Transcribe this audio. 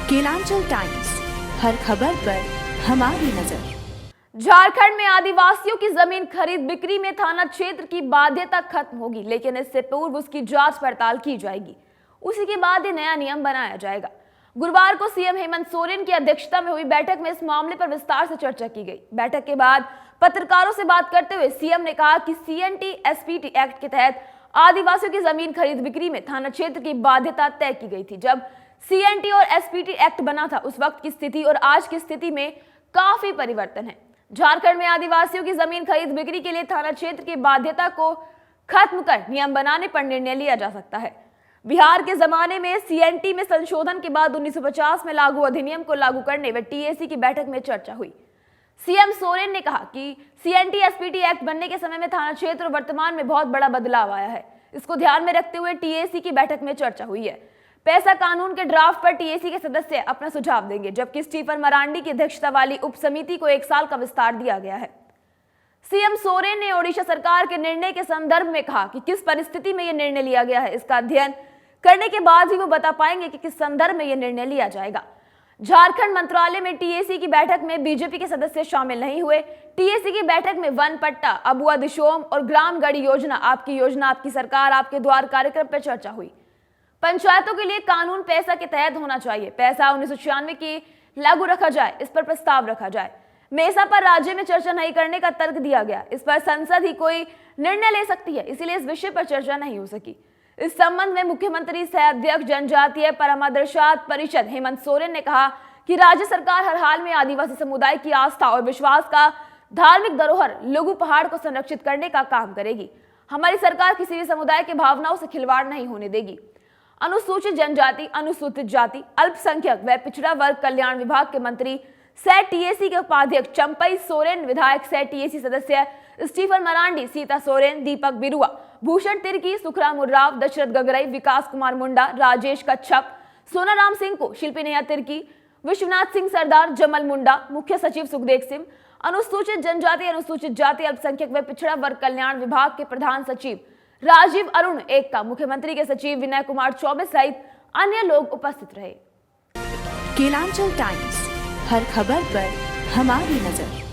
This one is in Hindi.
केलांचल टाइम्स, हर खबर पर हमारी नजर। झारखंड में आदिवासियों की जमीन खरीद बिक्री में थाना क्षेत्र की बाध्यता खत्म होगी, लेकिन इससे पूर्व उसकी जांच पड़ताल की जाएगी। उसी के बाद ये नया नियम बनाया जाएगा। गुरुवार को सीएम हेमंत सोरेन की अध्यक्षता में हुई बैठक में इस मामले पर विस्तार से चर्चा की गई। बैठक के बाद पत्रकारों से बात करते हुए सीएम ने कहा कि सीएनटी एसपीटी एक्ट के तहत आदिवासियों की जमीन खरीद बिक्री में थाना क्षेत्र की बाध्यता तय की गई थी। जब सीएनटी और एसपीटी एक्ट बना था, उस वक्त की स्थिति और आज की स्थिति में काफी परिवर्तन है। झारखंड में आदिवासियों की जमीन खरीद बिक्री के लिए थाना क्षेत्र की बाध्यता को खत्म कर नियम बनाने पर निर्णय लिया जा सकता है। बिहार के जमाने में सीएनटी में संशोधन के बाद 1950 में लागू अधिनियम को लागू करने व टीएसी की बैठक में चर्चा हुई। सीएम सोरेन ने कहा कि सीएनटी एसपीटी एक्ट बनने के समय में थाना क्षेत्र वर्तमान में बहुत बड़ा बदलाव आया है। इसको ध्यान में रखते हुए टीएसी की बैठक में चर्चा हुई है। पैसा कानून के ड्राफ्ट पर टीएसी के सदस्य अपना सुझाव देंगे, जबकि स्टीफन मरांडी की अध्यक्षता वाली उप समिति को 1 साल का विस्तार दिया गया है। सीएम सोरेन ने ओडिशा सरकार के निर्णय के संदर्भ में कहा कि किस परिस्थिति में यह निर्णय लिया गया है, इसका अध्ययन करने के बाद ही वो बता पाएंगे कि किस संदर्भ में यह निर्णय लिया जाएगा। झारखंड मंत्रालय में टीएसी की बैठक में बीजेपी के सदस्य शामिल नहीं हुए। टीएसी की बैठक में वन पट्टा, अबुआ दिशोम और ग्राम गढ़ी योजना, आपकी सरकार, आपके द्वार कार्यक्रम पर चर्चा हुई। पंचायतों के लिए कानून पैसा के तहत होना चाहिए। पैसा 1996 की लागू रखा जाए, इस पर प्रस्ताव रखा जाए। मेसा पर राज्य में चर्चा नहीं करने का तर्क दिया गया। इस पर संसद ही कोई निर्णय ले सकती है, इसीलिए इस विषय पर चर्चा नहीं हो सकी। इस संबंध में मुख्यमंत्री सह अध्यक्ष जनजातीय परमादर्शात परिषद हेमंत सोरेन ने कहा कि राज्य सरकार हर हाल में आदिवासी समुदाय की आस्था और विश्वास का धार्मिक धरोहर लघु पहाड़ को संरक्षित करने का काम करेगी। हमारी सरकार किसी भी समुदाय के भावनाओं से खिलवाड़ नहीं होने देगी। अनुसूचित जनजाति, अनुसूचित जाति, अल्पसंख्यक व पिछड़ा वर्ग कल्याण विभाग के मंत्री सह टीएसी के उपाध्यक्ष चंपई सोरेन, विधायक सह टीएसी सदस्य स्टीफन मरांडी, सीता सोरेन, दीपक बिरुआ, भूषण तिर्की, सुखराम उर्राव, दशरथ गगरई, विकास कुमार मुंडा, राजेश कच्छप, सोनाराम सिंह को, शिल्पी नेहा तिर्की, विश्वनाथ सिंह सरदार, जमल मुंडा, मुख्य सचिव सुखदेव सिंह, अनुसूचित जनजाति, अनुसूचित जाति, अल्पसंख्यक व पिछड़ा वर्ग कल्याण विभाग के प्रधान सचिव राजीव अरुण एक्का, मुख्यमंत्री के सचिव विनय कुमार चौबे सहित अन्य लोग उपस्थित रहे। केलांचल टाइम्स, हर खबर पर हमारी नजर।